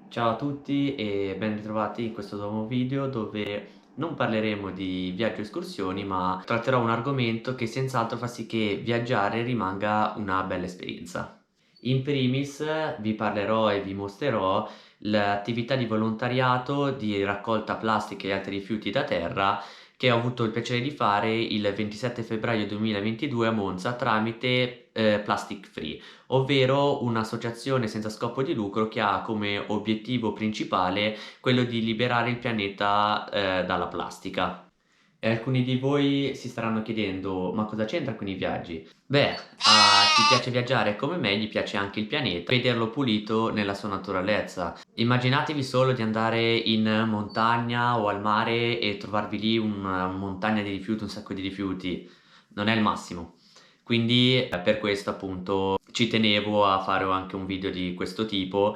Ciao a tutti e ben ritrovati in questo nuovo video dove non parleremo di viaggio e escursioni, ma tratterò un argomento che senz'altro fa sì che viaggiare rimanga una bella esperienza. In primis vi parlerò e vi mostrerò l'attività di volontariato di raccolta plastica e altri rifiuti da terra che ho avuto il piacere di fare il 27 febbraio 2022 a Monza tramite Plastic Free, ovvero un'associazione senza scopo di lucro che ha come obiettivo principale quello di liberare il pianeta dalla plastica. E alcuni di voi si staranno chiedendo: ma cosa c'entra con i viaggi? Beh, a chi piace viaggiare come me gli piace anche il pianeta, vederlo pulito nella sua naturalezza. Immaginatevi solo di andare in montagna o al mare e trovarvi lì una montagna di rifiuti, un sacco di rifiuti. Non è il massimo. Quindi per questo appunto ci tenevo a fare anche un video di questo tipo,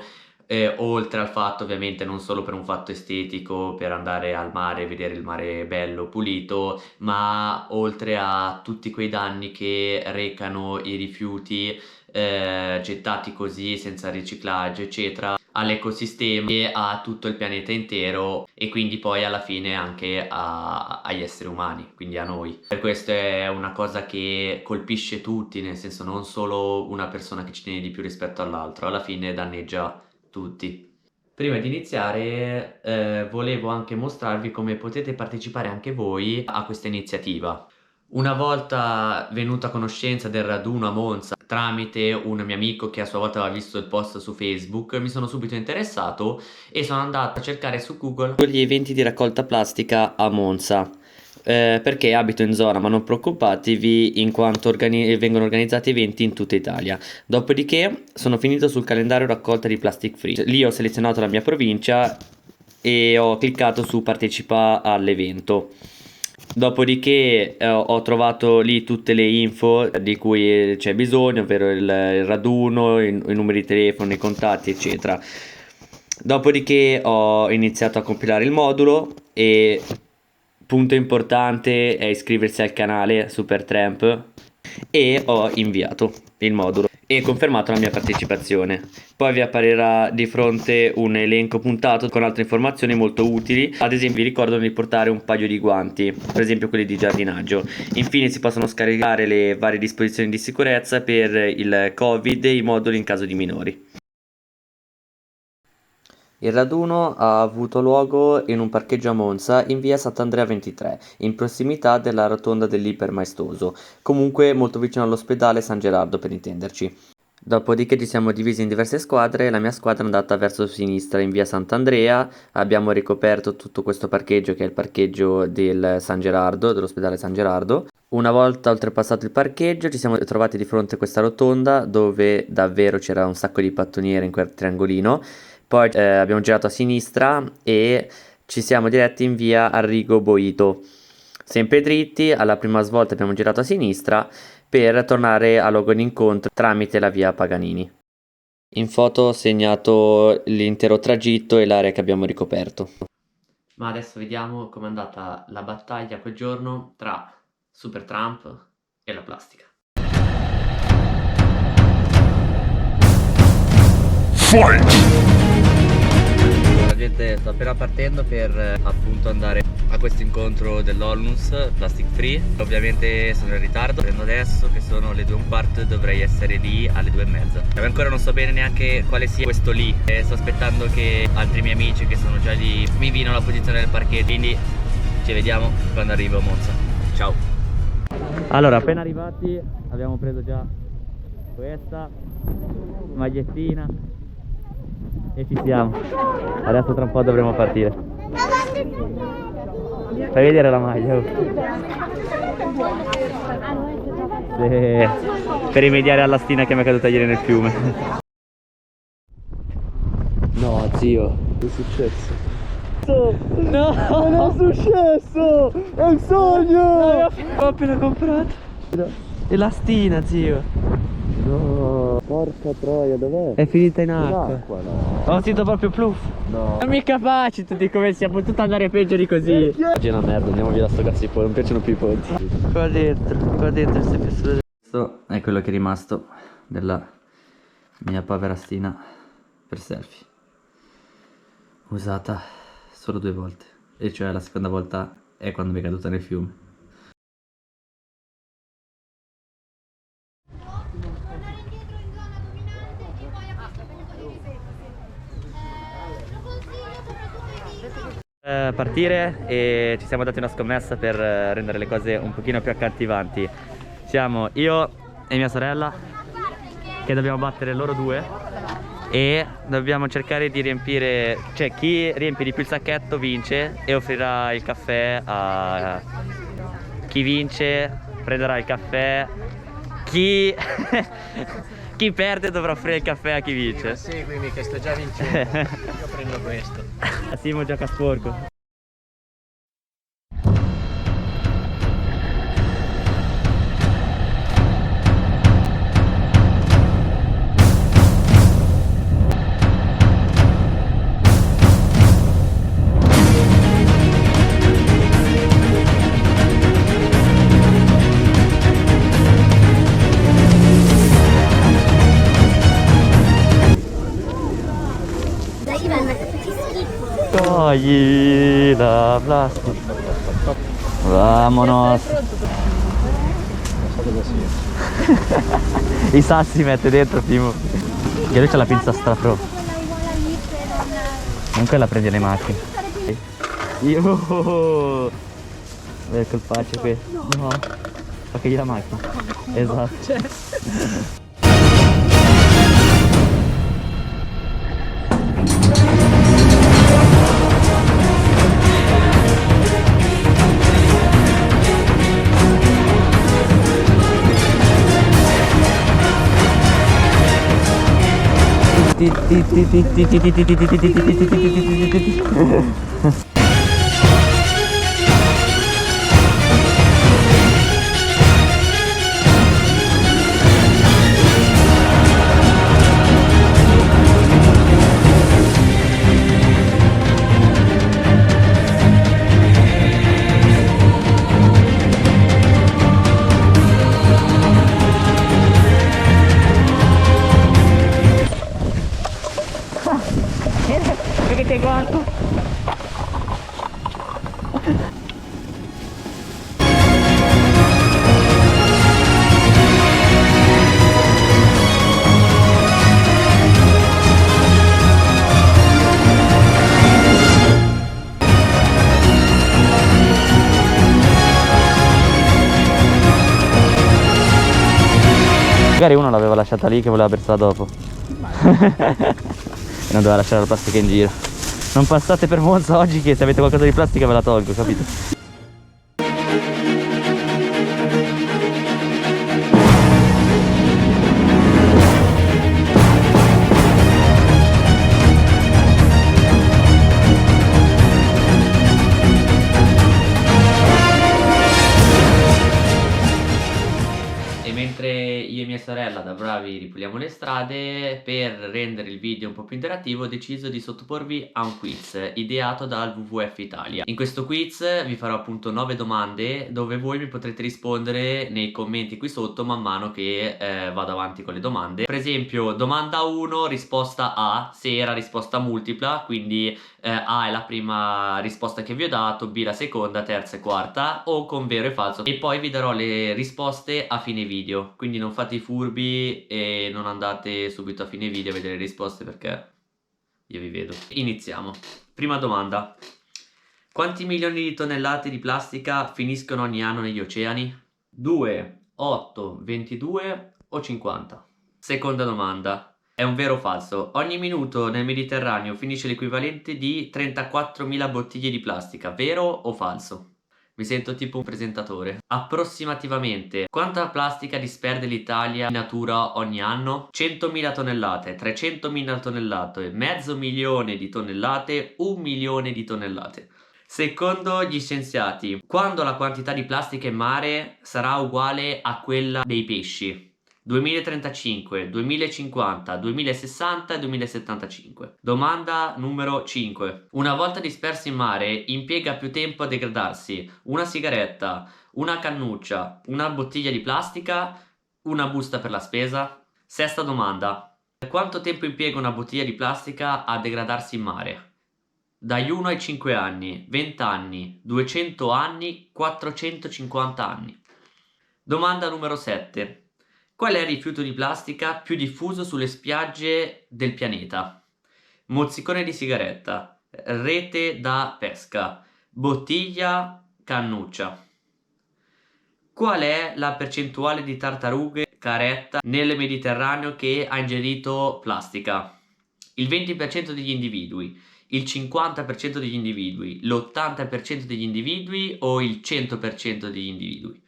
oltre al fatto ovviamente non solo per un fatto estetico, per andare al mare e vedere il mare bello, pulito, ma oltre a tutti quei danni che recano i rifiuti gettati così senza riciclaggio eccetera all'ecosistema e a tutto il pianeta intero, e quindi poi alla fine anche agli esseri umani, quindi a noi. Per questo è una cosa che colpisce tutti, nel senso non solo una persona che ci tiene di più rispetto all'altro, alla fine danneggia tutti. Prima di iniziare volevo anche mostrarvi come potete partecipare anche voi a questa iniziativa. Una volta venuto a conoscenza del raduno a Monza tramite un mio amico che a sua volta aveva visto il post su Facebook, mi sono subito interessato e sono andato a cercare su Google gli eventi di raccolta plastica a Monza. Perché abito in zona, ma non preoccupatevi in quanto vengono organizzati eventi in tutta Italia. Dopodiché sono finito sul calendario raccolta di Plastic Free. Lì ho selezionato la mia provincia e ho cliccato su partecipa all'evento. Dopodiché ho trovato lì tutte le info di cui c'è bisogno, ovvero il raduno, i numeri di telefono, i contatti eccetera. Dopodiché ho iniziato a compilare il modulo e punto importante è iscriversi al canale Supertramp, e ho inviato il modulo e confermato la mia partecipazione. Poi vi apparirà di fronte un elenco puntato con altre informazioni molto utili. Ad esempio vi ricordano di portare un paio di guanti, per esempio quelli di giardinaggio. Infine si possono scaricare le varie disposizioni di sicurezza per il Covid e i moduli in caso di minori. Il raduno ha avuto luogo in un parcheggio a Monza in via Sant'Andrea 23, in prossimità della rotonda dell'Iper Maestoso, comunque molto vicino all'ospedale San Gerardo per intenderci. Dopodiché ci siamo divisi in diverse squadre, la mia squadra è andata verso sinistra in via Sant'Andrea, abbiamo ricoperto tutto questo parcheggio che è il parcheggio del San Gerardo, dell'ospedale San Gerardo. Una volta oltrepassato il parcheggio ci siamo trovati di fronte a questa rotonda dove davvero c'era un sacco di pattoniere in quel triangolino. Poi abbiamo girato a sinistra e ci siamo diretti in via Arrigo Boito. Sempre dritti, alla prima svolta abbiamo girato a sinistra per tornare a luogo d'incontro tramite la via Paganini. In foto ho segnato l'intero tragitto e l'area che abbiamo ricoperto. Ma adesso vediamo com'è andata la battaglia quel giorno tra Supertramp e la plastica. Fight! Gente, sto appena partendo per appunto andare a questo incontro dell'Onlus Plastic Free. Ovviamente sono in ritardo, prendo adesso che sono le 2:15, dovrei essere lì alle 2:30. Ancora non so bene neanche quale sia questo lì, sto aspettando che altri miei amici che sono già lì mi invino alla posizione del parcheggio, quindi ci vediamo quando arrivo a Monza. Ciao! Allora, appena arrivati abbiamo preso già questa magliettina e ci siamo. Adesso tra un po' dovremo partire. Fai vedere la maglia. Oh. Sì. Per rimediare alla stina che mi è caduta ieri nel fiume. No zio, che è successo? No, non è successo! È un sogno! L'ho appena comprato. E la stina zio. No, Porca troia, dov'è? è finita in In acqua. acqua, no. Ho sentito proprio pluff. No. Non mi capacito di come sia potuto andare peggio di così. Oggi è una merda, andiamo via da sto cazzo di pollo, non piacciono più i ponti. Qua dentro stai più solo. Questo è quello che è rimasto della mia povera Stina per selfie. Usata solo 2 volte. E cioè la seconda volta è quando mi è caduta nel fiume. Partire e ci siamo dati una scommessa per rendere le cose un pochino più accattivanti. Siamo io e mia sorella che dobbiamo battere loro due e dobbiamo cercare di riempire, cioè chi riempie di più il sacchetto vince e offrirà il caffè a chi vince, prenderà il caffè, chi chi perde dovrà offrire il caffè a chi vince. Seguimi che sto già vincendo. Io prendo questo. Simo gioca sporco. Togli la plastica. Vamonos. I sassi mette dentro primo. Che lui c'ha la pinza strapro. Comunque la prendi alle macchine. Io il colpaccio qui. No. Fa che gli la macchina. Esatto. Perché te guardo? Magari uno l'aveva lasciata lì che voleva versarla dopo. E non doveva lasciare la plastica in giro. Non passate per Monza oggi che se avete qualcosa di plastica ve la tolgo, capito? E mentre io e mia sorella da bravi ripuliamo le strade, per rendere il video un po' più interattivo ho deciso di sottoporvi a un quiz ideato dal WWF Italia. In questo quiz vi farò appunto 9 domande dove voi mi potrete rispondere nei commenti qui sotto man mano che vado avanti con le domande. Per esempio domanda 1 risposta A se era risposta multipla, quindi A è la prima risposta che vi ho dato, B la seconda, terza e quarta, o con vero e falso, e poi vi darò le risposte a fine video, quindi non fate i furbi e non andate subito a fine video a vedere le risposte perché io vi vedo. Iniziamo. Prima domanda: quanti milioni di tonnellate di plastica finiscono ogni anno negli oceani? 2, 8, 22 o 50? Seconda domanda: è un vero o falso? Ogni minuto nel Mediterraneo finisce l'equivalente di 34.000 bottiglie di plastica, vero o falso? Mi sento tipo un presentatore. Approssimativamente quanta plastica disperde l'Italia in natura ogni anno? 100.000 tonnellate, 300.000 tonnellate, mezzo milione di tonnellate, 1 milione di tonnellate. Secondo gli scienziati, quando la quantità di plastica in mare sarà uguale a quella dei pesci? 2035, 2050, 2060 e 2075. Domanda numero 5. Una volta disperso in mare, impiega più tempo a degradarsi una sigaretta, una cannuccia, una bottiglia di plastica, una busta per la spesa? Sesta domanda. Per quanto tempo impiega una bottiglia di plastica a degradarsi in mare? Dagli 1 ai 5 anni, 20 anni, 200 anni, 450 anni. Domanda numero 7. Qual è il rifiuto di plastica più diffuso sulle spiagge del pianeta? Mozzicone di sigaretta, rete da pesca, bottiglia, cannuccia. Qual è la percentuale di tartarughe caretta nel Mediterraneo che ha ingerito plastica? Il 20% degli individui, il 50% degli individui, l'80% degli individui o il 100% degli individui?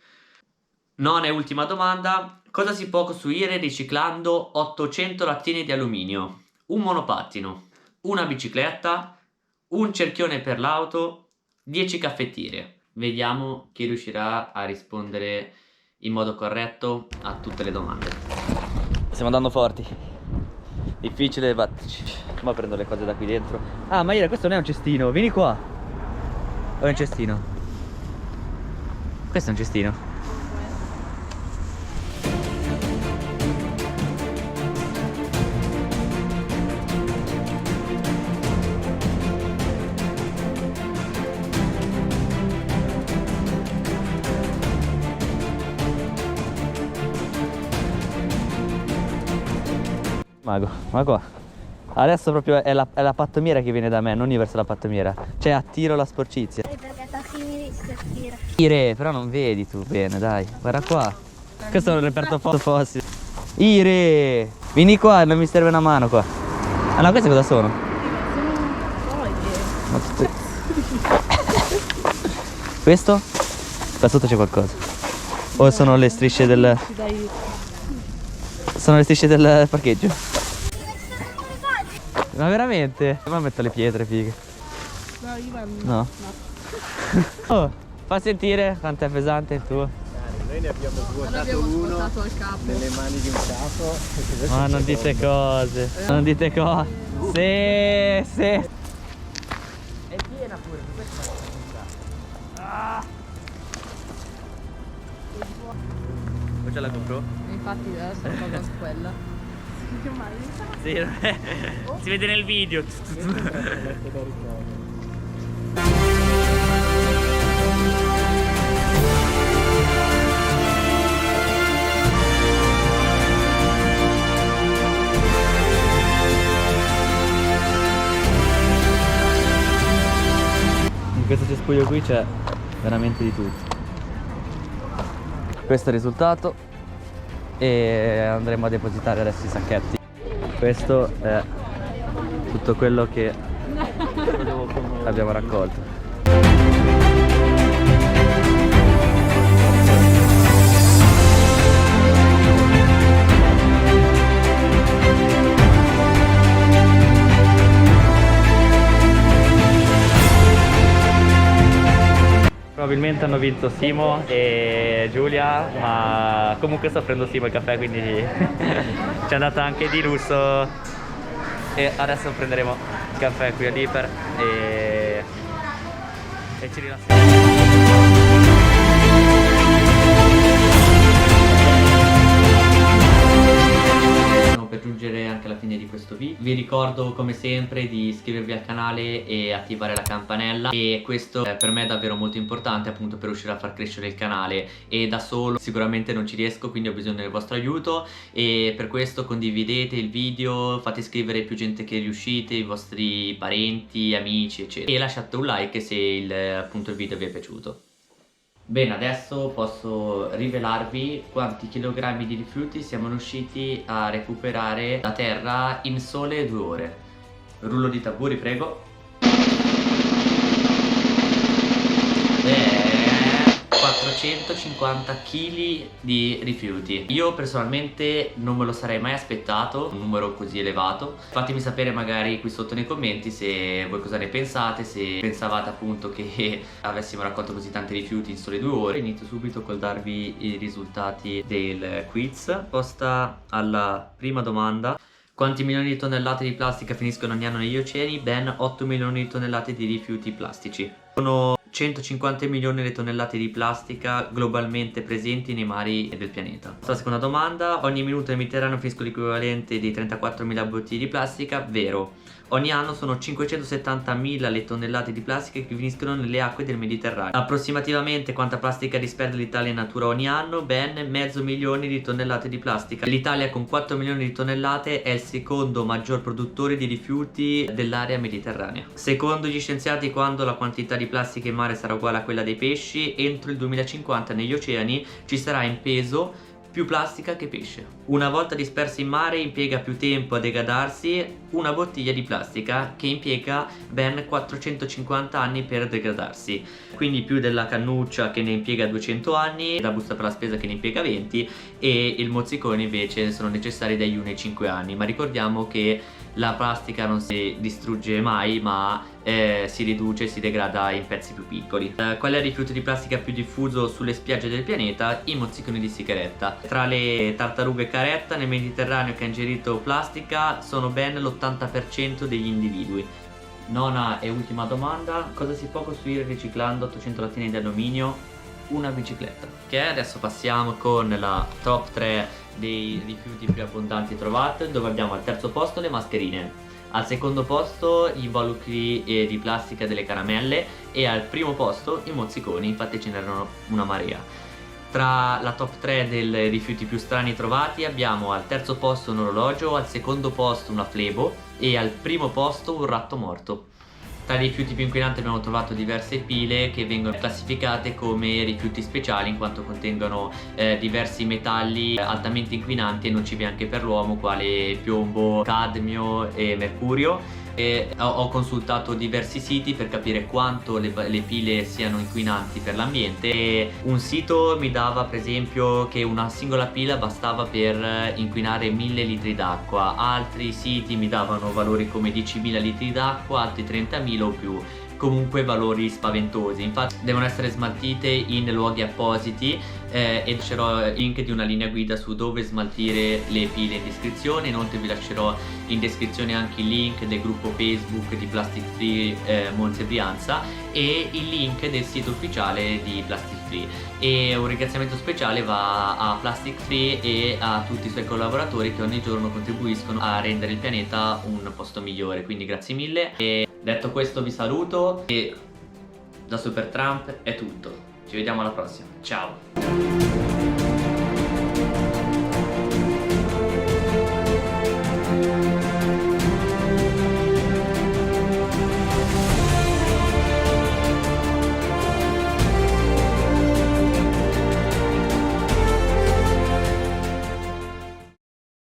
Nona e ultima domanda. Cosa si può costruire riciclando 800 lattine di alluminio? Un monopattino, una bicicletta, un cerchione per l'auto, 10 caffettiere. Vediamo chi riuscirà a rispondere in modo corretto a tutte le domande. Stiamo andando forti. Difficile batterci. Ma prendo le cose da qui dentro. Ah, ma questo non è un cestino. Vieni qua. O è un cestino? Questo è un cestino. Mago, ma qua. Adesso proprio è la pattumiera che viene da me, non io verso la pattumiera. Cioè attiro la sporcizia. Perché Tassini si attira. Ire, però non vedi tu bene, dai. Guarda qua. Questo è un reperto fossile. Ire, vieni qua, non mi serve una mano qua. Ah no, queste cosa sono? Ma tutte... Questo? Qua sotto c'è qualcosa. O sono le strisce del... Sono le strisce del parcheggio. Ma veramente? Ma metto le pietre, fighe. No, io No? Oh, fa sentire quanto è pesante il tuo. Noi ne abbiamo svuotato uno al capo. nelle mani di un capo. Ma non dite cose. Non dite cose. Sì, sì. È piena pure, per questo ah. Poi ce la compro? Infatti adesso ho fatto quella. Che male. Sì, si vede nel video. In questo cespuglio qui c'è veramente di tutto. Questo è il risultato e andremo a depositare adesso i sacchetti. Questo è tutto quello che abbiamo raccolto. Probabilmente hanno vinto Simo e Giulia, ma comunque sto prendendo Simo il caffè, quindi ci è andata anche di lusso. E adesso prenderemo il caffè qui all'Iper e ci rilassiamo. Per giungere anche alla fine di questo video vi ricordo come sempre di iscrivervi al canale e attivare la campanella, e questo per me è davvero molto importante, appunto, per riuscire a far crescere il canale, e da solo sicuramente non ci riesco, quindi ho bisogno del vostro aiuto, e per questo condividete il video, fate iscrivere più gente che riuscite, i vostri parenti, amici eccetera, e lasciate un like se appunto il video vi è piaciuto. Bene, adesso posso rivelarvi quanti chilogrammi di rifiuti siamo riusciti a recuperare da terra in sole 2 ore. Rullo di tamburi, prego. 4 450 kg di rifiuti. Io personalmente non me lo sarei mai aspettato, un numero così elevato. Fatemi sapere magari qui sotto nei commenti se voi cosa ne pensate, se pensavate appunto che avessimo raccolto così tanti rifiuti in sole 2 ore. Inizio subito col darvi i risultati del quiz. Risposta alla prima domanda: quanti milioni di tonnellate di plastica finiscono ogni anno negli oceani? Ben 8 milioni di tonnellate di rifiuti plastici. Sono 150 milioni le tonnellate di plastica globalmente presenti nei mari del pianeta. La seconda domanda: ogni minuto nel Mediterraneo finiscono l'equivalente di 34.000 bottiglie di plastica. Vero. Ogni anno sono 570.000 le tonnellate di plastica che finiscono nelle acque del Mediterraneo. Approssimativamente quanta plastica disperde l'Italia in natura ogni anno? Ben 500.000 di tonnellate di plastica. L'Italia con 4 milioni di tonnellate è il secondo maggior produttore di rifiuti dell'area mediterranea. Secondo gli scienziati, quando la quantità di plastica in mare sarà uguale a quella dei pesci, entro il 2050 negli oceani ci sarà in peso più plastica che pesce. Una volta dispersa in mare impiega più tempo a degradarsi una bottiglia di plastica, che impiega ben 450 anni per degradarsi, quindi più della cannuccia che ne impiega 200 anni, la busta per la spesa che ne impiega 20 e il mozzicone invece sono necessari dagli 1 ai 5 anni. Ma ricordiamo che la plastica non si distrugge mai, ma si riduce e si degrada in pezzi più piccoli. Qual è il rifiuto di plastica più diffuso sulle spiagge del pianeta? I mozziconi di sigaretta. Tra le tartarughe caretta nel Mediterraneo che ha ingerito plastica sono ben l'80% degli individui. Nona e ultima domanda: cosa si può costruire riciclando 800 lattine di alluminio? Una bicicletta. Ok, adesso passiamo con la top 3 dei rifiuti più abbondanti trovati, dove abbiamo al terzo posto le mascherine, al secondo posto gli involucri di plastica delle caramelle e al primo posto i mozziconi, infatti ce n'erano una marea. Tra la top 3 dei rifiuti più strani trovati abbiamo al terzo posto un orologio, al secondo posto una flebo e al primo posto un ratto morto. Tra i rifiuti più inquinanti abbiamo trovato diverse pile che vengono classificate come rifiuti speciali in quanto contengono diversi metalli altamente inquinanti e nocivi anche per l'uomo, quali piombo, cadmio e mercurio. Ho consultato diversi siti per capire quanto le pile siano inquinanti per l'ambiente, e un sito mi dava per esempio che una singola pila bastava per inquinare 1000 litri d'acqua, altri siti mi davano valori come 10.000 litri d'acqua, altri 30.000 o più. Comunque valori spaventosi. Infatti devono essere smaltite in luoghi appositi e lascerò il link di una linea guida su dove smaltire le pile in descrizione. Inoltre vi lascerò in descrizione anche il link del gruppo Facebook di Plastic Free Monza e Brianza e il link del sito ufficiale di Plastic Free. E un ringraziamento speciale va a Plastic Free e a tutti i suoi collaboratori che ogni giorno contribuiscono a rendere il pianeta un posto migliore, quindi grazie mille. E detto questo vi saluto e da Super Trump è tutto. Ci vediamo alla prossima. Ciao.